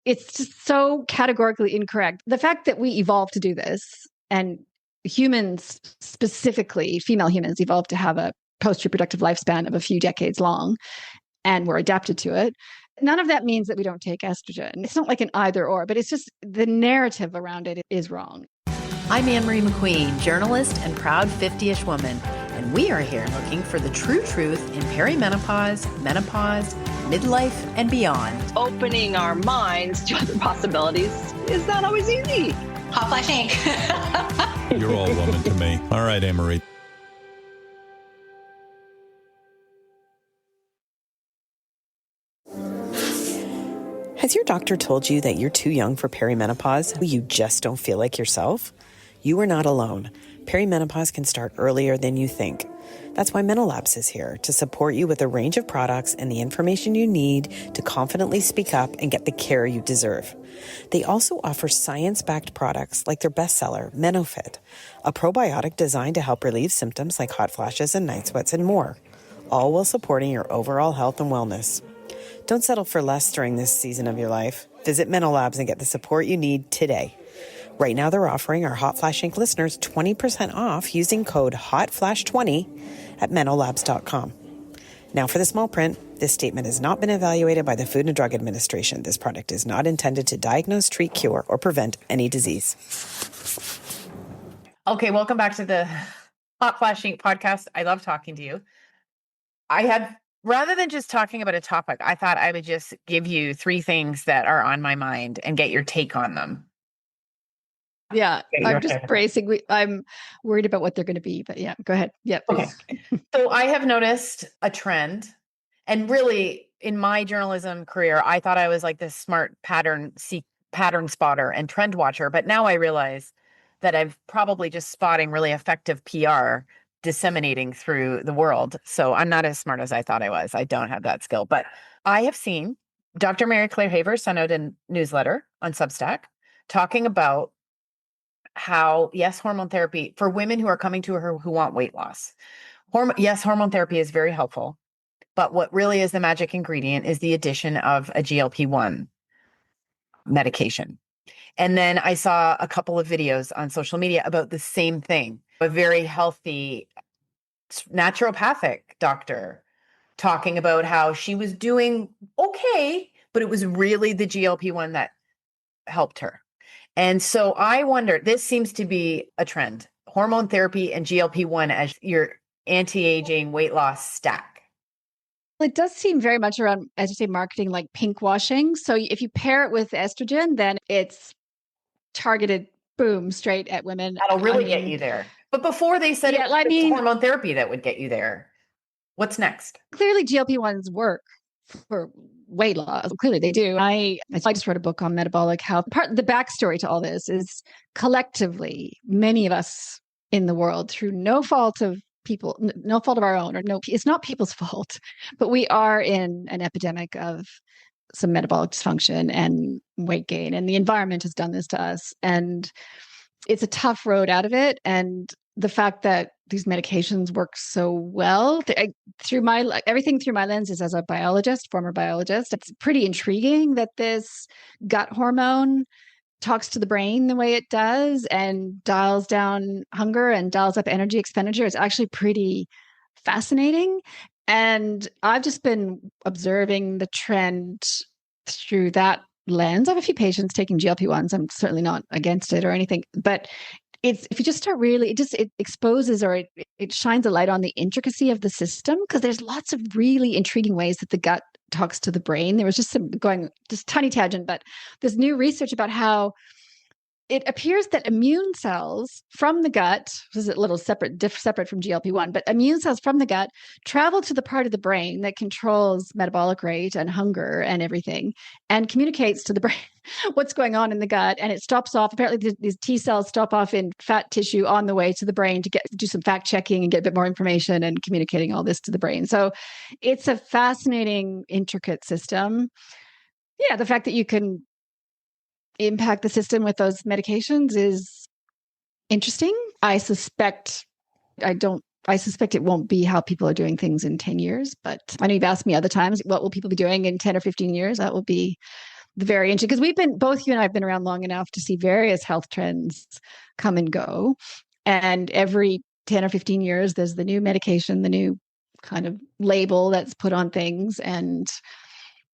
it's just so categorically incorrect. The fact that we evolved to do this, and humans, specifically female humans, evolved to have a post-reproductive lifespan of a few decades long, and we're adapted to it. None of that means that we don't take estrogen. It's not like an either or, but it's just the narrative around it is wrong. I'm Ann Marie McQueen, journalist and proud 50-ish woman, and we are here looking for the true truth in perimenopause, menopause, midlife, and beyond. Opening our minds to other possibilities is not always easy. Hotflash Inc. You're all woman to me. All right, Ann Marie. Has your doctor told you that you're too young for perimenopause? You just don't feel like yourself? You are not alone. Perimenopause can start earlier than you think. That's why Labs is here, to support you with a range of products and the information you need to confidently speak up and get the care you deserve. They also offer science-backed products like their bestseller, MenoFit, a probiotic designed to help relieve symptoms like hot flashes and night sweats and more, all while supporting your overall health and wellness. Don't settle for less during this season of your life. Visit Labs and get the support you need today. Right now, they're offering our Hotflash Inc. listeners 20% off using code HOTFLASH20 at menolabs.com. Now for the small print, this statement has not been evaluated by the Food and Drug Administration. This product is not intended to diagnose, treat, cure, or prevent any disease. Okay, welcome back to the Hotflash Inc. podcast. I love talking to you. Rather than just talking about a topic, I thought I would just give you 3 things that are on my mind and get your take on them. Yeah, I'm just bracing. I'm worried about what they're going to be, but yeah, go ahead. Yeah. Okay. So I have noticed a trend, and really in my journalism career, I thought I was like this smart pattern spotter and trend watcher, but now I realize that I'm probably just spotting really effective PR disseminating through the world. So I'm not as smart as I thought I was. I don't have that skill, but I have seen Dr. Mary Claire Haver send out a newsletter on Substack talking about how, yes, hormone therapy for women who are coming to her who want weight loss. Hormone therapy is very helpful, but what really is the magic ingredient is the addition of a GLP-1 medication. And then I saw a couple of videos on social media about the same thing. A very healthy naturopathic doctor talking about how she was doing okay, but it was really the GLP-1 that helped her. And so I wonder, this seems to be a trend, hormone therapy and GLP-1 as your anti-aging weight loss stack. It does seem very much around, as you say, marketing like pink washing. So if you pair it with estrogen, then it's targeted, boom, straight at women. That'll really get you there. But before they said it was hormone therapy that would get you there. What's next? Clearly GLP-1s work for weight loss. Clearly they do. I just wrote a book on metabolic health. The backstory to all this is collectively, many of us in the world, through no fault of people, no fault of our own, it's not people's fault, but we are in an epidemic of some metabolic dysfunction and weight gain, and the environment has done this to us. And it's a tough road out of it. And the fact that these medications work so well everything through my lens is as a former biologist. It's pretty intriguing that this gut hormone talks to the brain the way it does and dials down hunger and dials up energy expenditure. It's actually pretty fascinating. And I've just been observing the trend through that lens. I have a few patients taking GLP-1s. I'm certainly not against it or anything, but if you just start really, it exposes or it shines a light on the intricacy of the system, because there's lots of really intriguing ways that the gut talks to the brain. There was just tiny tangent, but there's new research about how it appears that immune cells from the gut, this is a little separate from GLP-1, but immune cells from the gut travel to the part of the brain that controls metabolic rate and hunger and everything, and communicates to the brain what's going on in the gut. And it stops off. Apparently, these T cells stop off in fat tissue on the way to the brain to do some fact checking and get a bit more information and communicating all this to the brain. So it's a fascinating, intricate system. Yeah, the fact that you can impact the system with those medications is interesting. I suspect it won't be how people are doing things in 10 years, but I know you've asked me other times, what will people be doing in 10 or 15 years? That will be very interesting because both you and I have been around long enough to see various health trends come and go. And every 10 or 15 years, there's the new medication, the new kind of label that's put on things. And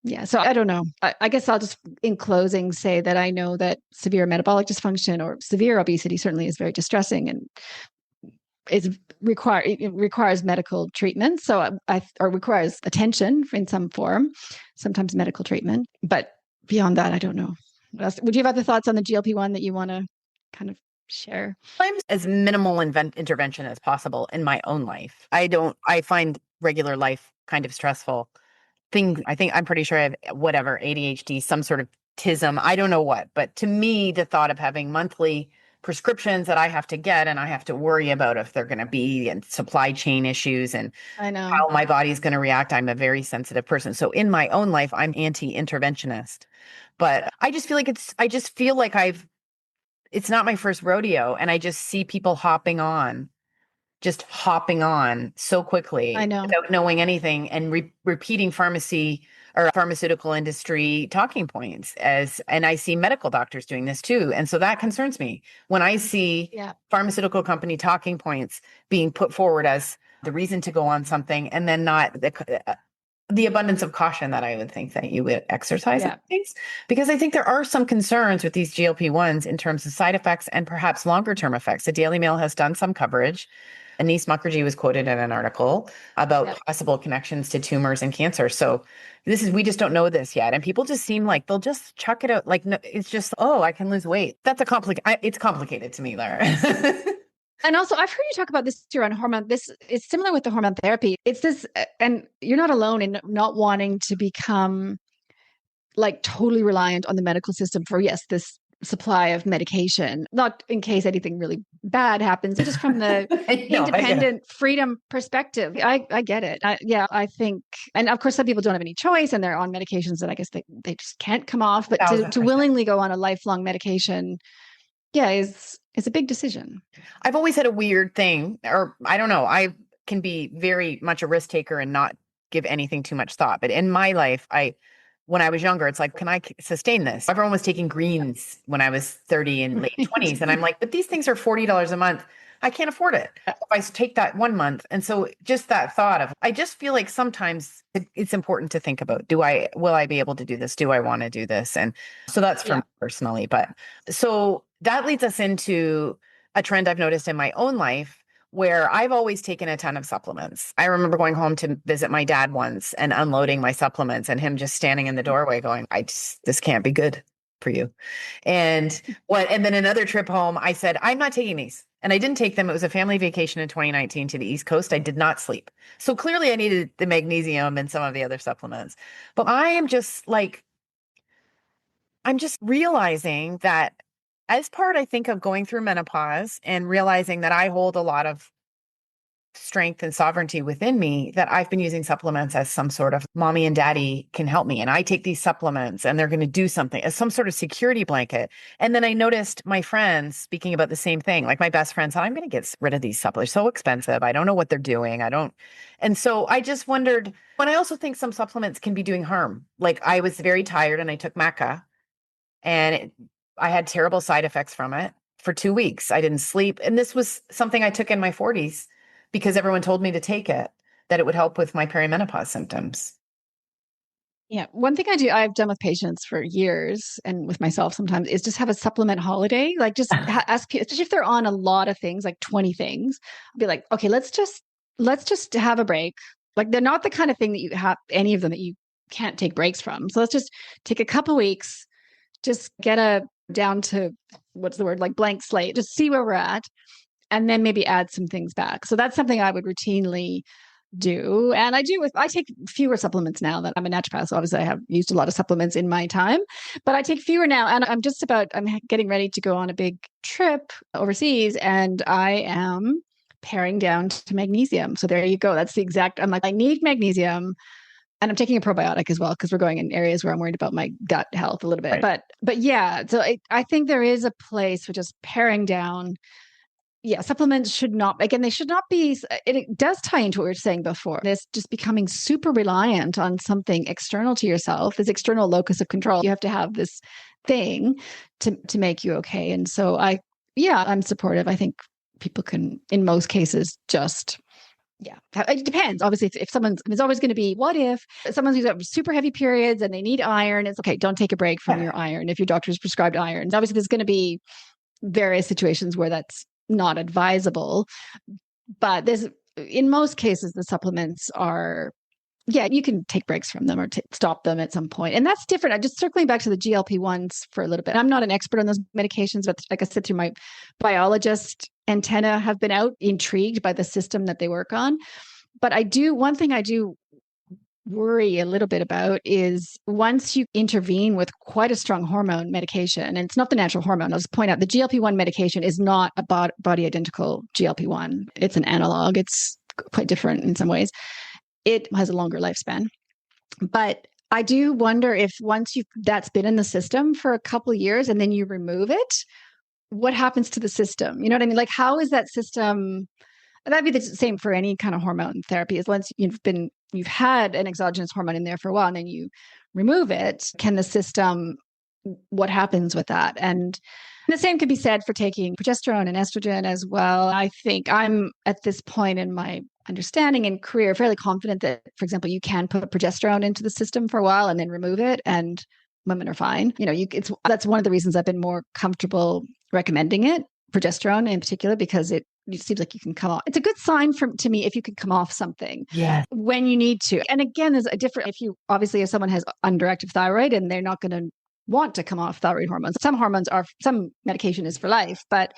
yeah, so I don't know. I guess I'll just, in closing, say that I know that severe metabolic dysfunction or severe obesity certainly is very distressing and it requires medical treatment. So or requires attention in some form, sometimes medical treatment. But beyond that, I don't know. Would you have other thoughts on the GLP-1 that you want to kind of share? I'm as minimal intervention as possible in my own life. I find regular life kind of stressful. I'm pretty sure I have whatever, ADHD, some sort of tism. I don't know what, but to me, the thought of having monthly prescriptions that I have to get and I have to worry about if they're going to be and supply chain issues and I know how my body's going to react. I'm a very sensitive person. So in my own life, I'm anti-interventionist, but I just feel like it's not my first rodeo. And I just see people hopping on so quickly I know. without knowing anything and repeating pharmaceutical industry talking points and I see medical doctors doing this too. And so that concerns me when I see pharmaceutical company talking points being put forward as the reason to go on something and then not the abundance of caution that I would think that you would exercise on things, because I think there are some concerns with these GLP-1s in terms of side effects and perhaps longer term effects. The Daily Mail has done some coverage. Anise Mukherjee was quoted in an article about possible connections to tumors and cancer. So we just don't know this yet. And people just seem like they'll just chuck it out. Like, no, it's just, I can lose weight. That's it's complicated to me, Lara. And also, I've heard you talk about this too on hormone. This is similar with the hormone therapy. It's this, and you're not alone in not wanting to become like totally reliant on the medical system for, this supply of medication, not in case anything really bad happens, just from the independent freedom perspective. I get it. I think, and of course, some people don't have any choice and they're on medications that I guess they just can't come off, but to willingly go on a lifelong medication, is a big decision. I've always had a weird thing, or I don't know, I can be very much a risk taker and not give anything too much thought. But in my life, when I was younger, it's like, can I sustain this? Everyone was taking greens when I was 30 and late 20s. And I'm like, but these things are $40 a month. I can't afford it if I take that 1 month. And so just that thought of, I just feel like sometimes it's important to think about, will I be able to do this? Do I want to do this? And so that's for me personally. But so that leads us into a trend I've noticed in my own life where I've always taken a ton of supplements. I remember going home to visit my dad once and unloading my supplements and him just standing in the doorway going, this can't be good for you. And then another trip home, I said, I'm not taking these. And I didn't take them. It was a family vacation in 2019 to the East Coast. I did not sleep. So clearly I needed the magnesium and some of the other supplements. But I'm just realizing that as part, I think, of going through menopause and realizing that I hold a lot of strength and sovereignty within me, that I've been using supplements as some sort of mommy and daddy can help me. And I take these supplements and they're going to do something as some sort of security blanket. And then I noticed my friends speaking about the same thing. Like my best friend said, I'm going to get rid of these supplements. They're so expensive. I don't know what they're doing. And so I just wondered, when I also think some supplements can be doing harm. Like I was very tired and I took maca and I had terrible side effects from it for 2 weeks. I didn't sleep. And this was something I took in my 40s because everyone told me to take it, that it would help with my perimenopause symptoms. Yeah. One thing I've done with patients for years and with myself sometimes is just have a supplement holiday. Like just ask people, especially if they're on a lot of things, like 20 things, I'll be like, okay, let's just have a break. Like they're not the kind of thing that you have, any of them that you can't take breaks from. So let's just take a couple weeks, just get down to like blank slate, just see where we're at. And then maybe add some things back. So that's something I would routinely do. And I take fewer supplements now that I'm a naturopath. So obviously I have used a lot of supplements in my time, but I take fewer now. And I'm getting ready to go on a big trip overseas and I am paring down to magnesium. So there you go. That's I'm like, I need magnesium. And I'm taking a probiotic as well, because we're going in areas where I'm worried about my gut health a little bit. Right. But yeah, so I think there is a place for just paring down. yeah, supplements should not, again, they should not be, it does tie into what we were saying before. This just becoming super reliant on something external to yourself, this external locus of control. You have to have this thing to make you okay. And so I'm supportive. I think people can, in most cases, just, yeah, it depends. Obviously, if someone's, it's always going to be, what if someone's who's got super heavy periods and they need iron? It's okay. Don't take a break from your iron if your doctor's prescribed iron. Obviously, there's going to be various situations where that's not advisable, but there's, in most cases, the supplements are, yeah, you can take breaks from them or stop them at some point. And that's different. I'm just circling back to the GLP-1s for a little bit. I'm not an expert on those medications, but like I said, through my biologist antenna, have been out intrigued by the system that they work on. But one thing I do worry a little bit about is once you intervene with quite a strong hormone medication, and it's not the natural hormone. I'll just point out the GLP-1 medication is not a body identical GLP-1. It's an analog. It's quite different in some ways. It has a longer lifespan. But I do wonder if once that's been in the system for a couple of years and then you remove it, what happens to the system? You know what I mean? Like, how is that system? That'd be the same for any kind of hormone therapy. Is once you've had an exogenous hormone in there for a while and then you remove it, can the system, what happens with that? And the same could be said for taking progesterone and estrogen as well. I think I'm at this point in my understanding and career fairly confident that, for example, you can put progesterone into the system for a while and then remove it, and women are fine. You know, that's one of the reasons I've been more comfortable recommending it, progesterone in particular, because it seems like you can come off. It's a good sign to me if you can come off something when you need to. And again, there's a different, if someone has underactive thyroid and they're not going to want to come off thyroid hormones. Some medication is for life, but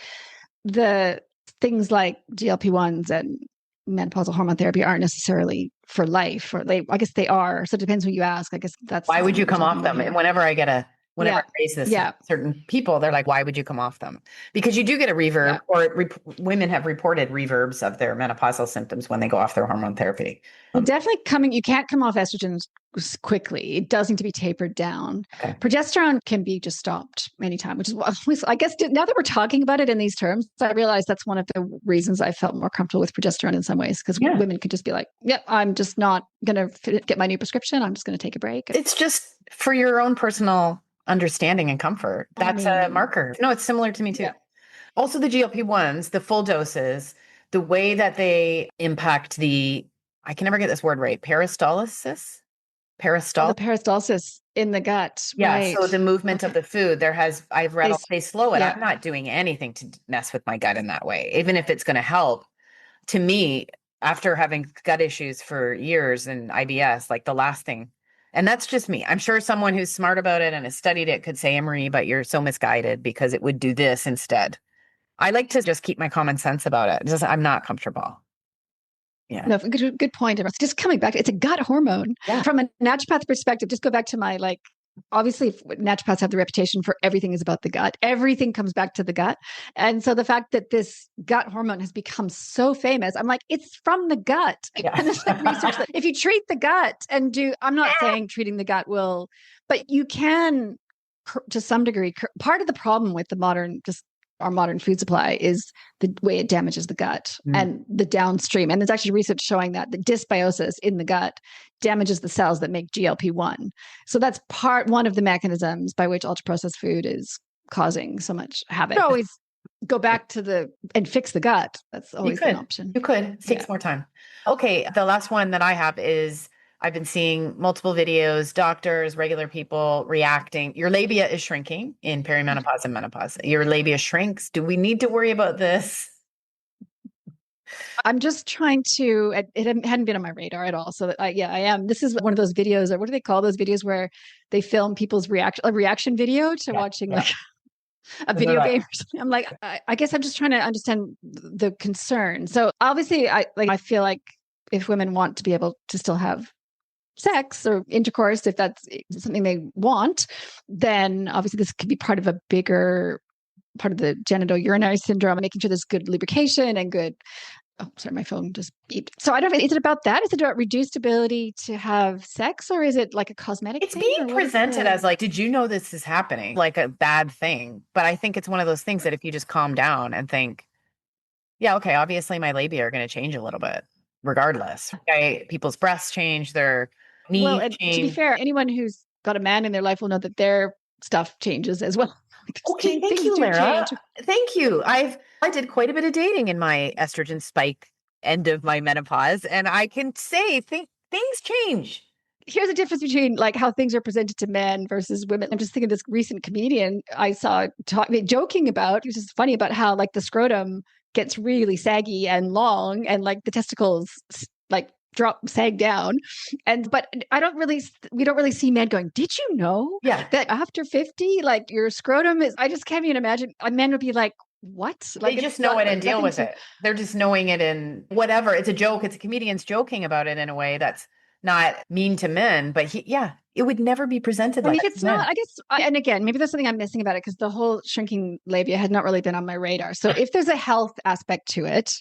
the things like GLP-1s and menopausal hormone therapy aren't necessarily for life, I guess they are. So it depends who you ask. I guess that's why would you come off them? And whenever I raise this to certain people, they're like, why would you come off them? Because you do get a reverb, or women have reported reverbs of their menopausal symptoms when they go off their hormone therapy. Definitely you can't come off estrogens quickly. It does need to be tapered down. Okay. Progesterone can be just stopped anytime, which is, I guess, now that we're talking about it in these terms, I realize that's one of the reasons I felt more comfortable with progesterone in some ways, because women could just be like, I'm just not going to get my new prescription. I'm just going to take a break. It's just for your own personal understanding and comfort. That's a marker. No, it's similar to me too. Yeah. Also, the GLP-1s, the full doses, the way that they impact I can never get this word right, peristalsis? The peristalsis in the gut. Yeah. Right. So the movement of the food, I've read they slow it. I'm not doing anything to mess with my gut in that way, even if it's going to help. To me, after having gut issues for years and IBS, like the last thing, and that's just me. I'm sure someone who's smart about it and has studied it could say, Ann Marie, but you're so misguided because it would do this instead. I like to just keep my common sense about it. I'm not comfortable. Yeah. No, good point. Just coming back, it's a gut hormone. Yeah. From a naturopath perspective, just go back to my, obviously naturopaths have the reputation for everything is about the gut. Everything comes back to the gut. And so the fact that this gut hormone has become so famous, I'm like, it's from the gut. Yeah. And there's research that if you treat the gut I'm not saying treating the gut will, but you can, to some degree, part of the problem with our modern food supply is the way it damages the gut and the downstream. And there's actually research showing that the dysbiosis in the gut damages the cells that make GLP-1. So that's one of the mechanisms by which ultra-processed food is causing so much havoc. You could always go back and fix the gut. That's always an option. You could. It takes more time. Okay. The last one that I have is, I've been seeing multiple videos, doctors, regular people reacting. Your labia is shrinking in perimenopause and menopause. Your labia shrinks. Do we need to worry about this? I'm just trying to, it hadn't been on my radar at all. So I am. This is one of those videos, or what do they call those videos where they film people's a reaction video to watching a video game or something. I'm like, I guess I'm just trying to understand the concern. So obviously I feel like if women want to be able to still have sex or intercourse, if that's something they want, then obviously this could be part of a bigger part of the genitourinary syndrome, making sure there's good lubrication and good, oh, sorry, my phone just beeped. So I don't know, is it about that? Is it about reduced ability to have sex, or is it like a cosmetic It's thing? being presented as like, did you know this is happening? Like a bad thing. But I think it's one of those things that if you just calm down and think, Yeah. Okay. Obviously my labia are going to change a little bit regardless. People's breasts change, their Well, knees and to be change. fair, anyone who's got a man in their life will know that their stuff changes as well. Okay. Thank Things you, do Lara. change. Thank you. I did quite a bit of dating in my estrogen spike end of my menopause. And I can say things change. Here's the difference between like how things are presented to men versus women. I'm just thinking of this recent comedian I saw joking about, which is funny, about how like the scrotum gets really saggy and long and like the testicles like sag down. But we don't really see men going, did you know Yeah. that after 50, like your scrotum is, I just can't even imagine a man would be like, what? Like They just know it and deal with it. They're just knowing it in whatever. It's a joke. It's a comedian's joking about it in a way that's not mean to men, but it would never be presented like it's men. not, I guess. And again, maybe there's something I'm missing about it because the whole shrinking labia had not really been on my radar. So if there's a health aspect to it,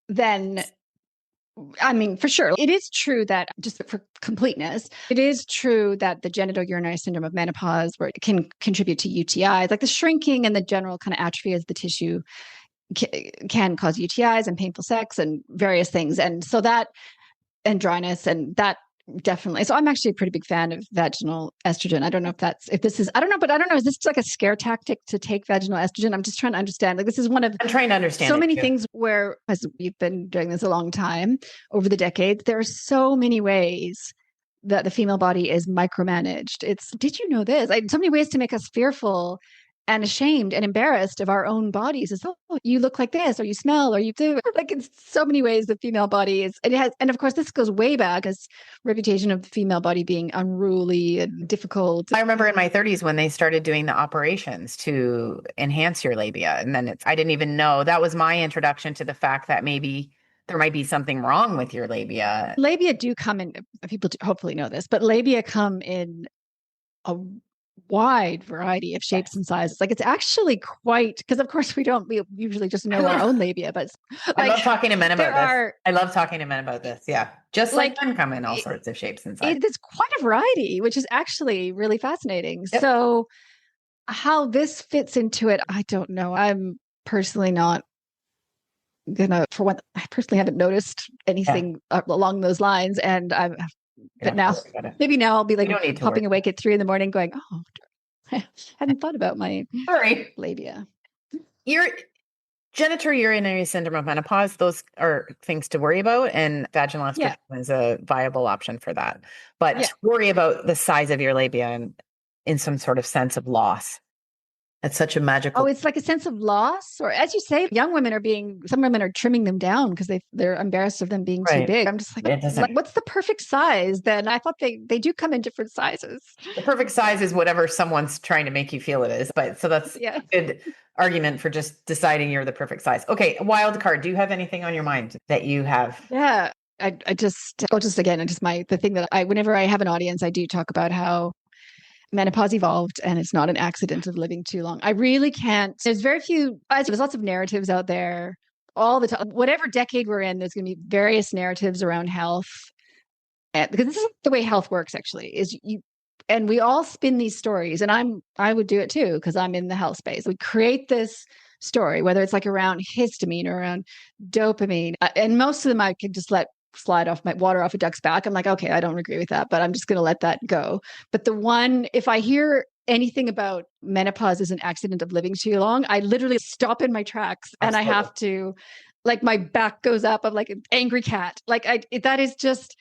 then I mean, for sure, it is true that, just for completeness, it is true that the genitourinary syndrome of menopause can contribute to UTIs, like the shrinking and the general kind of atrophy of the tissue can cause UTIs and painful sex and various things. And so that, and dryness, and that definitely. So I'm actually a pretty big fan of vaginal estrogen. I don't know if this is, I don't know. Is this like a scare tactic to take vaginal estrogen? I'm just trying to understand. Like, this is one of, I'm trying to understand so many too. things where, as you've been doing this a long time over the decades, there are so many ways that the female body is micromanaged. Did you know this? So many ways to make us fearful and ashamed and embarrassed of our own bodies. Is, oh, you look like this, or you smell, or you do. Like, in so many ways, the female body is, and of course, this goes way back as reputation of the female body being unruly and difficult. I remember in my 30s when they started doing the operations to enhance your labia. And then I didn't even know. That was my introduction to the fact that maybe there might be something wrong with your labia. Labia do come in, people hopefully know this, but labia come in a wide variety of shapes and sizes. Like, it's actually quite, because of course we usually just know our own labia, but like, I love talking to men about this. I love talking to men about this. Yeah. Just like men come in all sorts of shapes and sizes. There's quite a variety, which is actually really fascinating. Yep. So how this fits into it, I don't know. I'm personally not gonna, for one, I personally haven't noticed anything along those lines. And but now, maybe now I'll be like popping awake at 3 a.m. going, oh, I hadn't thought about my labia. Your genitourinary syndrome of menopause, those are things to worry about. And vaginal estrogen is a viable option for that. But worry about the size of your labia and in some sort of sense of loss. It's such a magical. Oh, it's like a sense of loss, or as you say, some women are trimming them down because they're embarrassed of them being too big. I'm just like, what's the perfect size then? I thought they do come in different sizes. The perfect size is whatever someone's trying to make you feel it is. But so that's a good argument for just deciding you're the perfect size. Okay, wild card. Do you have anything on your mind that you have? Yeah, the thing that whenever I have an audience, I do talk about how menopause evolved and it's not an accident of living too long. I really can't. There's lots of narratives out there all the time. Whatever decade we're in, there's going to be various narratives around health. Because this is the way health works, actually, and we all spin these stories, and I would do it too, because I'm in the health space. We create this story, whether it's like around histamine or around dopamine, and most of them I could just let slide off my water off a duck's back. I'm like, okay, I don't agree with that, but I'm just going to let that go. But if I hear anything about menopause is an accident of living too long, I literally stop in my tracks. And I have to, like, my back goes up. I'm like an angry cat. Like, that is just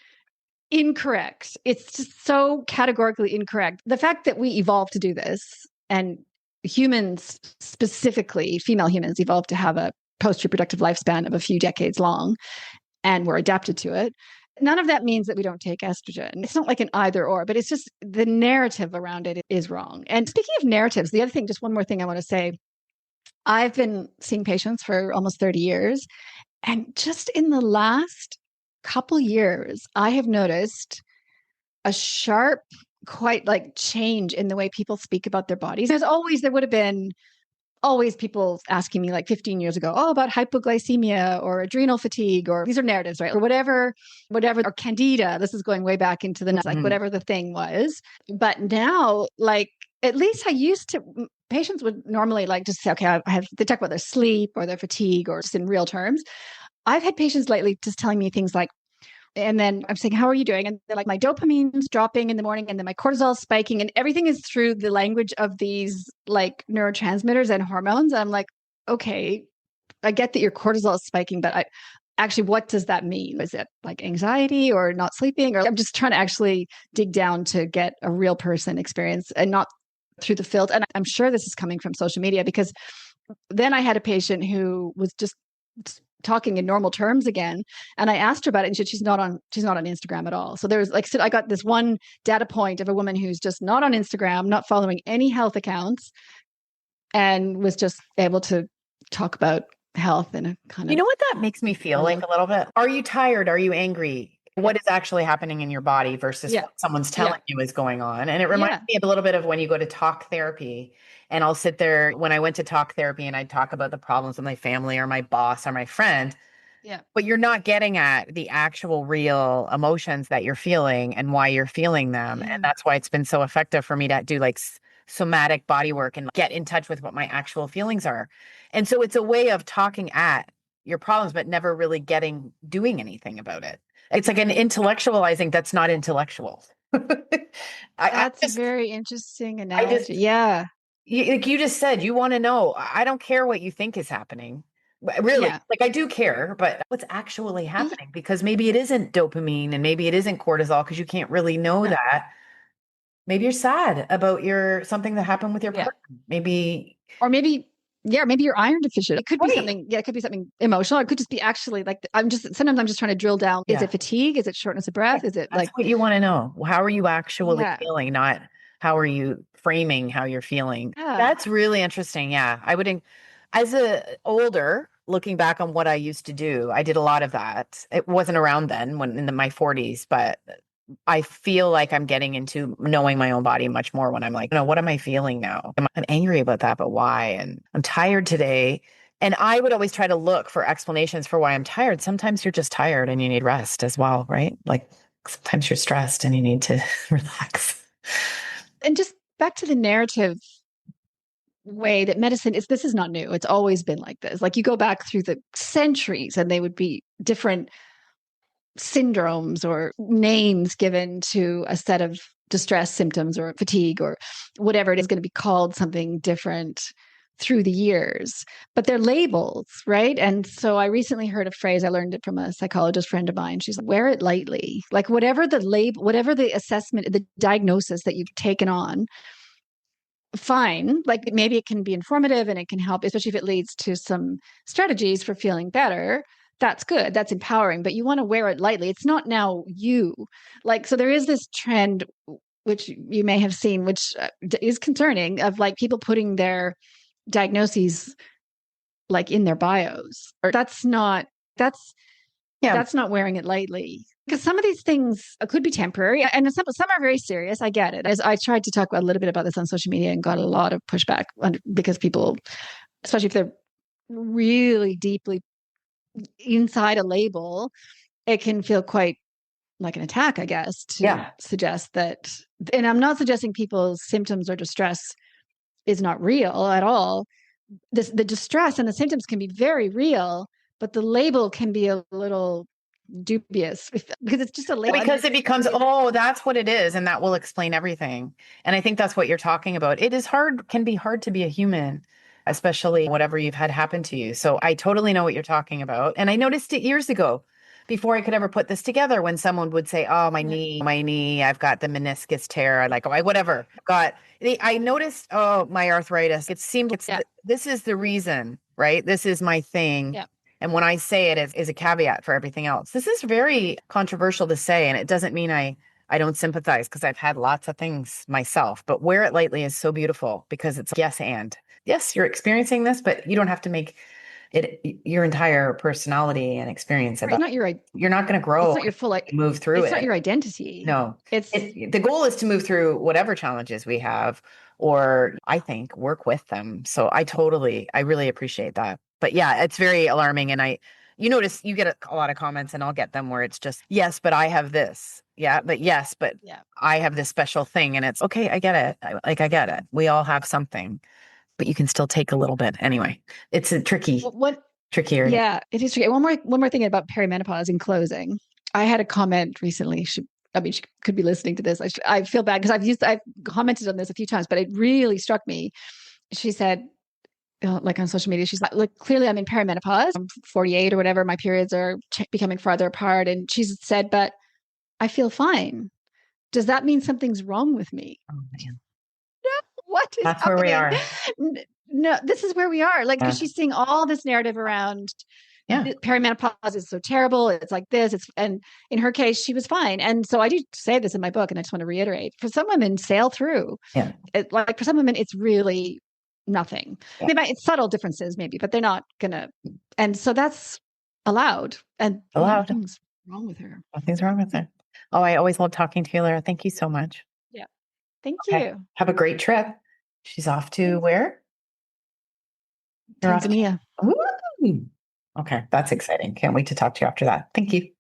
incorrect. It's just so categorically incorrect. The fact that we evolved to do this, and humans, specifically female humans, evolved to have a post-reproductive lifespan of a few decades long, and we're adapted to it. None of that means that we don't take estrogen. It's not like an either or, but it's just the narrative around it is wrong. And speaking of narratives, the other thing, just one more thing I want to say. I've been seeing patients for almost 30 years. And just in the last couple years, I have noticed a sharp, quite like change in the way people speak about their bodies. There would have been always people asking me like 15 years ago, oh, about hypoglycemia or adrenal fatigue, or these are narratives, right? Or whatever, or candida. This is going way back into the, like whatever the thing was. But now, like, at least I used to, patients would normally like just say, okay, they talk about their sleep or their fatigue or just in real terms. I've had patients lately just telling me things like, and then I'm saying, how are you doing? And they're like, my dopamine's dropping in the morning and then my cortisol's spiking, and everything is through the language of these like neurotransmitters and hormones. And I'm like, okay, I get that your cortisol is spiking, but actually, what does that mean? Is it like anxiety or not sleeping? Or I'm just trying to actually dig down to get a real person experience and not through the filter. And I'm sure this is coming from social media, because then I had a patient who was just talking in normal terms again, and I asked her about it, and she's not on Instagram at all. So there's like, so I got this one data point of a woman who's just not on Instagram, not following any health accounts, and was just able to talk about health in a kind of, you know what that makes me feel like a little bit? Are you tired? Are you angry? What is actually happening in your body versus what someone's telling you is going on? And it reminds me of a little bit of when you go to talk therapy. And I'll sit there when I went to talk therapy and I'd talk about the problems with my family or my boss or my friend. Yeah. But you're not getting at the actual real emotions that you're feeling and why you're feeling them. And that's why it's been so effective for me to do like somatic body work and get in touch with what my actual feelings are. And so it's a way of talking at your problems, but never really doing anything about it. It's like an intellectualizing that's not intellectual. That's a very interesting analogy. Like you just said, you want to know. I don't care what you think is happening. Really, like I do care, but what's actually happening? Because maybe it isn't dopamine and maybe it isn't cortisol, because you can't really know that. Maybe you're sad about something that happened with your partner. Maybe you're iron deficient. It could be something. Yeah, it could be something emotional. It could just be actually like sometimes I'm just trying to drill down. Is it fatigue? Is it shortness of breath? Is it That's what you want to know? How are you actually feeling? Not how are you framing how you're feeling? That's really interesting. Yeah, I would, as older, looking back on what I used to do, I did a lot of that. It wasn't around then when in my 40s, but I feel like I'm getting into knowing my own body much more when I'm like, what am I feeling now? I'm angry about that, but why? And I'm tired today. And I would always try to look for explanations for why I'm tired. Sometimes you're just tired and you need rest as well, right? Like sometimes you're stressed and you need to relax. And just back to the narrative way that medicine is, this is not new. It's always been like this. Like you go back through the centuries and they would be different syndromes or names given to a set of distress symptoms or fatigue or whatever it is, going to be called something different through the years, but they're labels, right? And so I recently heard a phrase, I learned it from a psychologist friend of mine. She's like, wear it lightly. Like whatever the label, whatever the assessment, the diagnosis that you've taken on, fine. Like maybe it can be informative and it can help, especially if it leads to some strategies for feeling better. That's good. That's empowering, but you want to wear it lightly. It's not now you. Like, so there is this trend, which you may have seen, which is concerning, of like people putting their diagnoses like in their bios, or that's not wearing it lightly, because some of these things could be temporary and some are very serious. I get it. As I tried to talk a little bit about this on social media and got a lot of pushback because people, especially if they're really deeply inside a label, it can feel quite like an attack, I guess, to suggest that. And I'm not suggesting people's symptoms or distress is not real at all. The distress and the symptoms can be very real, but the label can be a little dubious because it's just a label. Because it becomes, that's what it is. And that will explain everything. And I think that's what you're talking about. Can be hard to be a human, especially whatever you've had happen to you. So I totally know what you're talking about. And I noticed it years ago before I could ever put this together, when someone would say, oh, my knee, I've got the meniscus tear. I like, whatever. I noticed, my arthritis. It seemed this is the reason, right? This is my thing. Yeah. And when I say it is a caveat for everything else. This is very controversial to say, and it doesn't mean I don't sympathize, because I've had lots of things myself. But wear it lightly is so beautiful, because it's yes, you're experiencing this, but you don't have to make it your entire personality and experience. Right, you're not going to grow. It's not your full move through it. It's not your identity. No, the goal is to move through whatever challenges we have or I think work with them. So I really appreciate that. But yeah, it's very alarming. And you notice you get a lot of comments, and I'll get them where it's just, yes, but I have this. Yeah, but yes, but I have this special thing. And it's okay. I get it. I get it. We all have something, but you can still take a little bit. Anyway, it's a tricky area. Yeah, it is tricky. One more thing about perimenopause in closing. I had a comment recently. She could be listening to this. I feel bad because I've commented on this a few times, but it really struck me. She said, like on social media, she's like, look, clearly I'm in perimenopause. I'm 48 or whatever. My periods are becoming farther apart. And she said, but I feel fine. Does that mean something's wrong with me? Oh, man. No, what is That's happening? where we are. No, this is where we are. Like, because she's seeing all this narrative around perimenopause is so terrible. It's like this. And in her case, she was fine. And so I do say this in my book, and I just want to reiterate: for some women, sail through. Yeah. For some women, it's really nothing. Yeah. It's subtle differences, maybe, but they're not gonna. And so that's allowed. And nothing's wrong with her. Nothing's wrong with her. Oh, I always love talking to you, Lara. Thank you so much. Yeah. Thank you. Have a great trip. She's off to where? Tanzania. Ooh. Okay, that's exciting. Can't wait to talk to you after that. Thank you.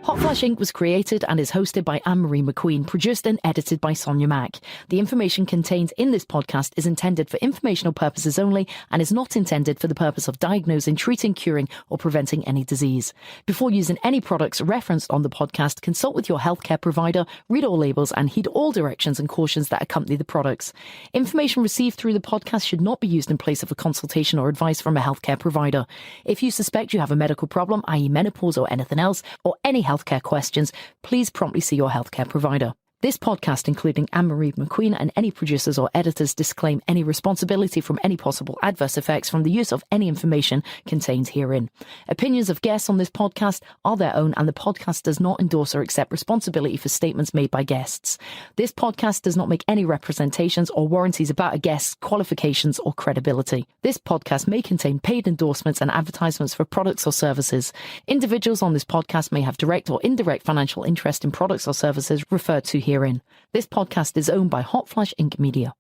Hotflash Inc. was created and is hosted by Ann Marie McQueen, produced and edited by Sonia Mack. The information contained in this podcast is intended for informational purposes only and is not intended for the purpose of diagnosing, treating, curing, or preventing any disease. Before using any products referenced on the podcast, consult with your healthcare provider, read all labels, and heed all directions and cautions that accompany the products. Information received through the podcast should not be used in place of a consultation or advice from a healthcare provider. If you suspect you have a medical problem, i.e. menopause or anything else, or any healthcare questions, please promptly see your healthcare provider. This podcast, including Ann Marie McQueen and any producers or editors, disclaim any responsibility from any possible adverse effects from the use of any information contained herein. Opinions of guests on this podcast are their own, and the podcast does not endorse or accept responsibility for statements made by guests. This podcast does not make any representations or warranties about a guest's qualifications or credibility. This podcast may contain paid endorsements and advertisements for products or services. Individuals on this podcast may have direct or indirect financial interest in products or services referred to herein. This podcast is owned by Hotflash Inc. Media.